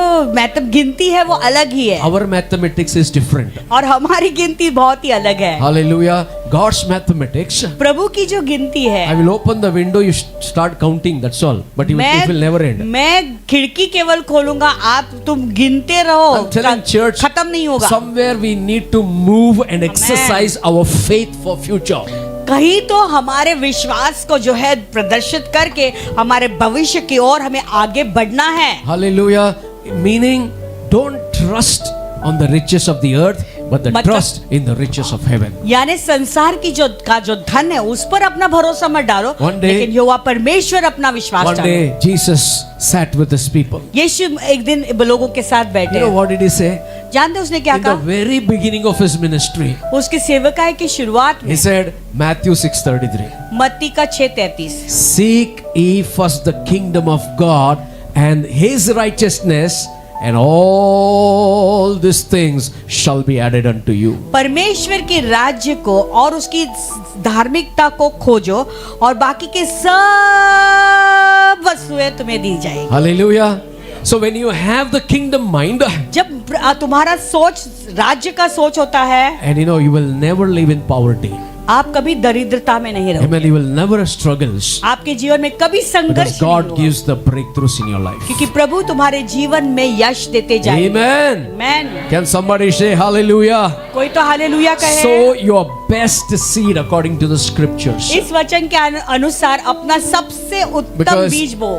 गिनती है वो अलग ही है Our mathematics is different. और हमारी गिनती बहुत ही अलग है। Hallelujah. God's mathematics. प्रभु की जो गिनती I है, will open the window, you start counting, that's all. But it will never end. मैं खिड़की केवल खोलूंगा, तुम गिनते रहो, I'm telling church, खत्म नहीं होगा। somewhere we need to move and exercise our faith for future. कहीं तो हमारे विश्वास को जो है प्रदर्शित करके हमारे भविष्य की ओर हमें आगे बढ़ना है। Hallelujah. Meaning, don't trust on the riches of the earth, but the मतलब- trust in the riches of heaven. यानी संसार की जो धन है उस पर अपना भरोसा मत डालो, One day- लेकिन यहोवा परमेश्वर अपना विश्वास One डालो। day, Jesus sat with his people. यीशु एक दिन लोगों के साथ You बैठे। know what did he say? जानते उसने क्या In the कहा? very beginning of his ministry, उसकी सेवकाई की शुरुआत में he said, Matthew 6:33. मत्ती का 6:33, Seek ye first the kingdom of God and his righteousness, and all these things shall be added unto you. परमेश्वर के राज्य को और उसकी धार्मिकता को खोजो और बाकी के सब वस्तुएं तुम्हें दी जाएगी। Hallelujah. So when you have the kingdom mind, जब तुम्हारा सोच राज्य का सोच होता है, and you will never live in poverty. आप कभी दरिद्रता में नहीं रहोगे। Amen. You will never struggles. आपके जीवन में कभी Because संघर्ष नहीं God होगा, gives the breakthroughs in your life. क्योंकि प्रभु तुम्हारे जीवन में यश देते जाएंगे। Amen. Amen. Can somebody say hallelujah? कोई तो हालेलुया कहे। Sow your best seed according to the scriptures. इस वचन के अनुसार अपना सबसे उत्तम Because बीज बो,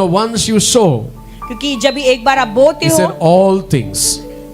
once you sow, क्योंकि जब एक बार आप बोते he हो, said all things.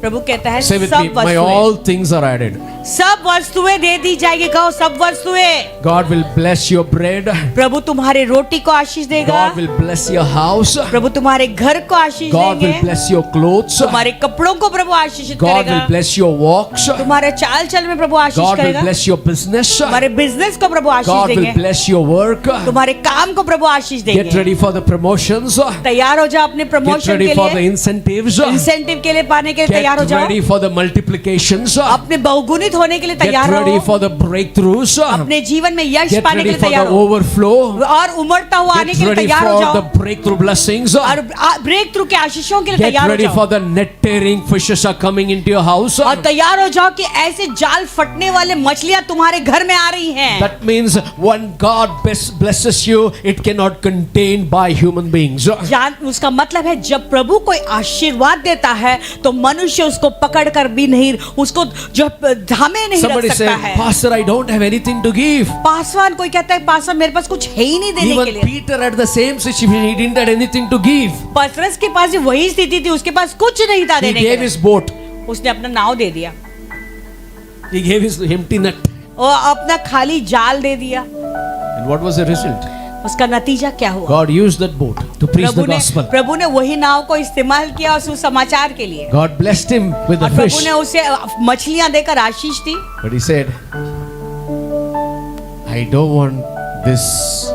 प्रभु कहता है Say with me, सब my वस्तुएं, all things are added. सब वस्तुएं दे दी जाएगी। कहो सब वस्तुएं। God will bless your bread. प्रभु तुम्हारे रोटी को आशीष देगा। God will bless your house. प्रभु तुम्हारे घर को आशीष God देंगे। will bless your clothes. तुम्हारे कपड़ों को प्रभु आशीषित God करेगा। will bless your walks. तुम्हारे चाल चल में प्रभु आशीष God will करेगा। bless your business. तुम्हारे बिजनेस को प्रभु आशीष God will देंगे। bless your work. तुम्हारे काम को प्रभु आशीष Get देंगे। ready for the promotions. तैयार हो जाओ अपने Get प्रमोशन ready के for the लिए, incentives. इंसेंटिव के लिए पाने के लिए तैयार हो Get जाओ, ready for the multiplications. अपने बहुगुणित होने के लिए Get तैयार ready हो, for the breakthroughs. अपने जीवन में यश Get पाने के ready लिए for तैयार the हो overflow. और उमड़ता हुआ आने Get के लिए ready तैयार हो for जाओ the breakthrough blessings. और ब्रेक थ्रू के आशीषों के लिए Get तैयार हो ready जाओ for the net tearing fishes are coming into your house. और तैयार हो जाओ कि ऐसे जाल फटने वाले मछलियां तुम्हारे घर में आ रही हैं। That means when God blesses you, it cannot contain by human beings. उसका मतलब है जब प्रभु कोई आशीर्वाद देता है तो मनुष्य उसको पकड़ कर भी नहीं, उसको जो थामे नहीं Somebody रख say, सकता है। Pastor, I don't have anything to give. Paswan कोई कहता है पासवान मेरे पास कुछ है ही नहीं देने के Even लिए। Peter at the same situation, he didn't have anything to give. पतरस के पास भी वही स्थिति थी, उसके पास कुछ नहीं था He देने के gave लिए। his boat. उसने अपना नाव दे दिया He gave his empty net. और अपना खाली जाल दे दिया। And what was the result? उसका नतीजा क्या हुआ? God used that boat to preach the gospel. प्रभु ने वही नाव को इस्तेमाल किया और सुसमाचार के लिए। God blessed him with और the प्रभु fish. ने उसे मछलियां देकर आशीष दी। But he said, I don't want this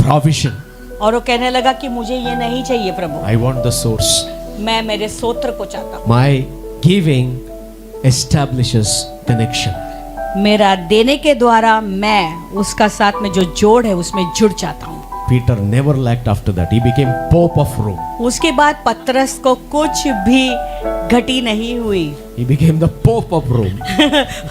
provision. और वो कहने लगा कि मुझे ये नहीं चाहिए प्रभु, I want the source. मैं मेरे स्तोत्र को चाहता हूँ। My giving establishes connection. मेरा देने के द्वारा मैं उसका साथ में जो जोड़ है उसमें जुड़ जाता हूँ। Peter never lacked after that. He became Pope of Rome. उसके बाद पतरस को कुछ भी घटी नहीं हुई। He became the Pope of Rome.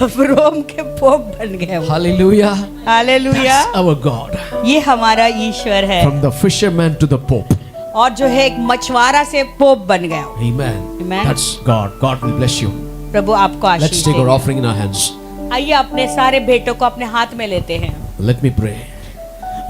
रोम के पोप बन गए वो। Hallelujah. Hallelujah. That's our God. ये हमारा ईश्वर है From the fisherman to the Pope. और जो है एक मछुआरा से पोप बन गया। Amen. Amen. That's God. God will bless you. प्रभु आपको Let's Ashish take our they. offering in our hands. आइए अपने सारे भेंटों को अपने हाथ में लेते हैं। Let me pray.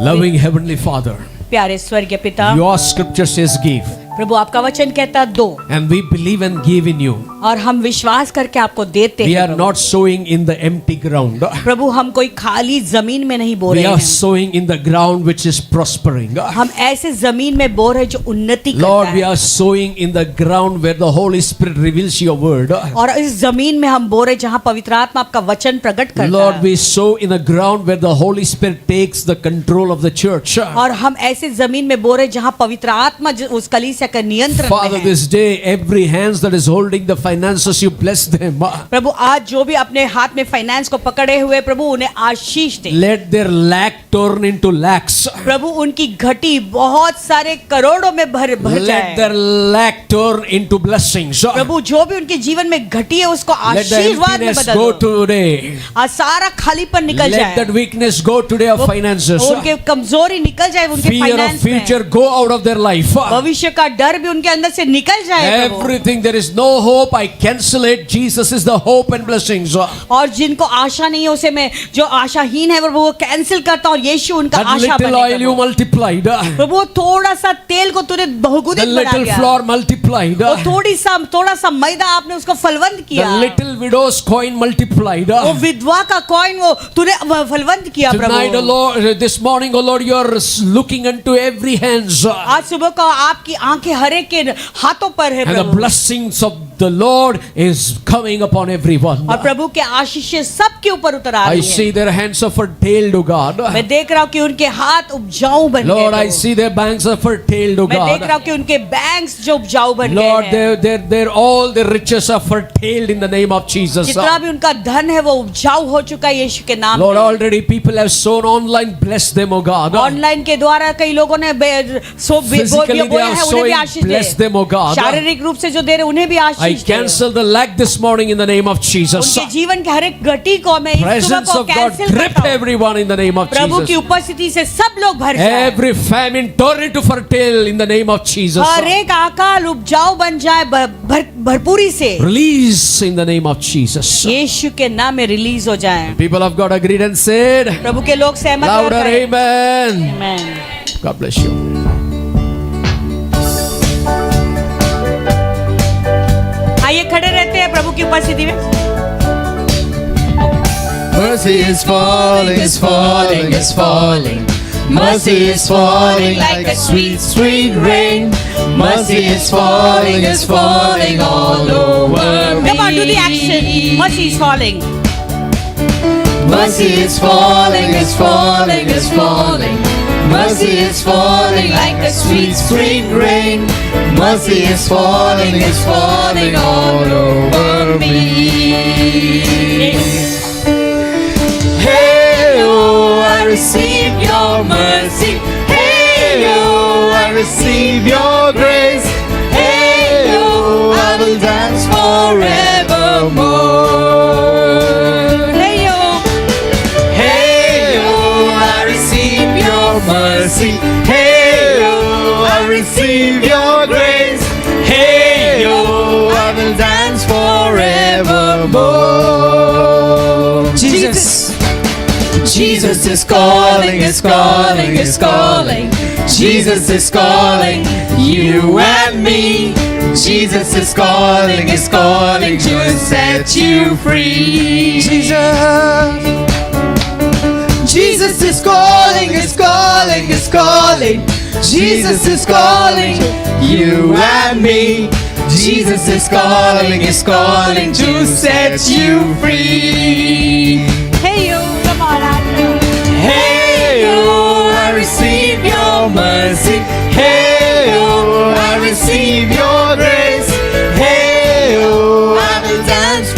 Loving Heavenly Father, प्यारे स्वर्गीय पिता, your scripture says give. प्रभु आपका वचन कहता दो And we believe and give in you. और हम विश्वास करके आपको देते We हैं। are not sowing in the empty ground. प्रभु हम कोई खाली जमीन में नहीं बो We रहे are हैं, sowing in the ground which is prospering. हम ऐसे जमीन में बो रहे हैं जो उन्नति Lord, करता we है। are sowing in the ground where the Holy Spirit reveals your word. और इस जमीन में हम बो रहे हैं जहाँ पवित्र आत्मा आपका वचन प्रकट करता Lord, है। we sow in a ground where the Holy Spirit takes the control of the church. और हम ऐसे जमीन में बो रहे हैं जहाँ पवित्र आत्मा उस कलीसिया का नियंत्रण में Father, है। this day, every hands that is holding the finances, you bless them. प्रभु आज जो भी अपने हाथ में फाइनेंस को पकड़े हुए प्रभु उन्हें आशीष दे। Let their lack turn into lakhs. प्रभु उनकी घटी बहुत सारे करोड़ों में भर Let जाए। their lack turn into blessings. प्रभु जो भी उनके जीवन में घटी है उसको Let the आशीर्वाद में emptiness बदल go दो। today. आज सारा खालीपन निकल Let जाए। that weakness go today of finances. उनके कमजोरी निकल जाए उनके Fear of फाइनेंस में। future go out of their life. भविष्य का डर भी उनके अंदर से निकल जाए प्रभु। Everything there is no hope, I cancel it. Jesus is the hope and blessings. और जिनको आशा नहीं है उसे मैं जो आशाहीन है वो कैंसिल करता और यीशु उनका That आशा little बने oil you प्रभु। multiplied. प्रभु वो थोड़ा सा तेल को तूने The बहुगुणित बना little दिया। flour multiplied. वो थोड़ा सा मैदा आपने उसको फलवंत The किया। little widow's coin multiplied. वो विधवा का कॉइन वो तूने फलवंत किया Tonight, O Prabhu. Lord, this morning, O Lord, you are looking into every hands. आज सुबह को आपकी आंखें हरे के हाथों पर है And the Prabhu. blessings of the Lord is coming upon everyone. और प्रभु के आशीषें सबके ऊपर उतर आ I रही see हैं। their hands are fertile to God. मैं देख रहा हूँ कि उनके हाथ उपजाऊ बन Lord, I गए। see their banks are fertile to मैं देख रहा God. हूँ कि उनके बैंक्स जो उपजाऊ बन Lord, गए हैं। all their riches are fertile in the name of Jesus. जितना भी उनका धन है वो उपजाऊ हो चुका है यीशु के नाम Lord, में। already people have sown online. Bless them, oh God. Online के द्वारा कई लोगों ने Physically they बोया are है, उन्हें भी sowing. आशीष Bless दे। them, oh God. शारीरिक रूप से जो दे रहे उन्हें भी I Ashish they. cancel the lack this morning in the name of Jesus. उनके जीवन के हर एक घटी को मैं इस सुबह Presence को of God कैंसिल grip करता हूँ। everyone in the name of प्रभु की Jesus. उपस्थिति से सब लोग भर जाए। Every famine turn into fertile in the name of Jesus. हर एक अकाल उपजाऊ बन जाए भरपूरी से। Release in the name of Jesus. यीशु के नाम में रिलीज हो जाए। People of God agreed and said, प्रभु के लोग सहमत हो louder गए। amen. Amen. God bless you. आइए खड़े रहते हैं प्रभु की उपस्थिति में। Mercy is falling, is falling, is falling. Mercy is falling like a sweet, sweet rain. Mercy is falling all over me. Come on, do the action. Mercy is falling. Mercy is falling, is falling, is falling. Mercy is falling like a sweet, sweet rain. Mercy is falling all over me. Hey, oh, I receive your mercy. Hey, oh, I receive your grace. Hey, oh, I will dance forevermore. Hey yo, Hey, oh, I receive your mercy. Hey, oh, I receive your grace. Hey, oh, I will dance forevermore. Jesus. Jesus is calling, is calling, is calling. Jesus is calling you and me. Jesus is calling to set you free. Jesus is calling, is calling, is calling. Jesus is calling you and me. Jesus is calling to set you free. hey yo, come on, Andrew. Hey, oh, I receive your mercy. Hey, oh, I receive your grace. Hey, oh, I will dance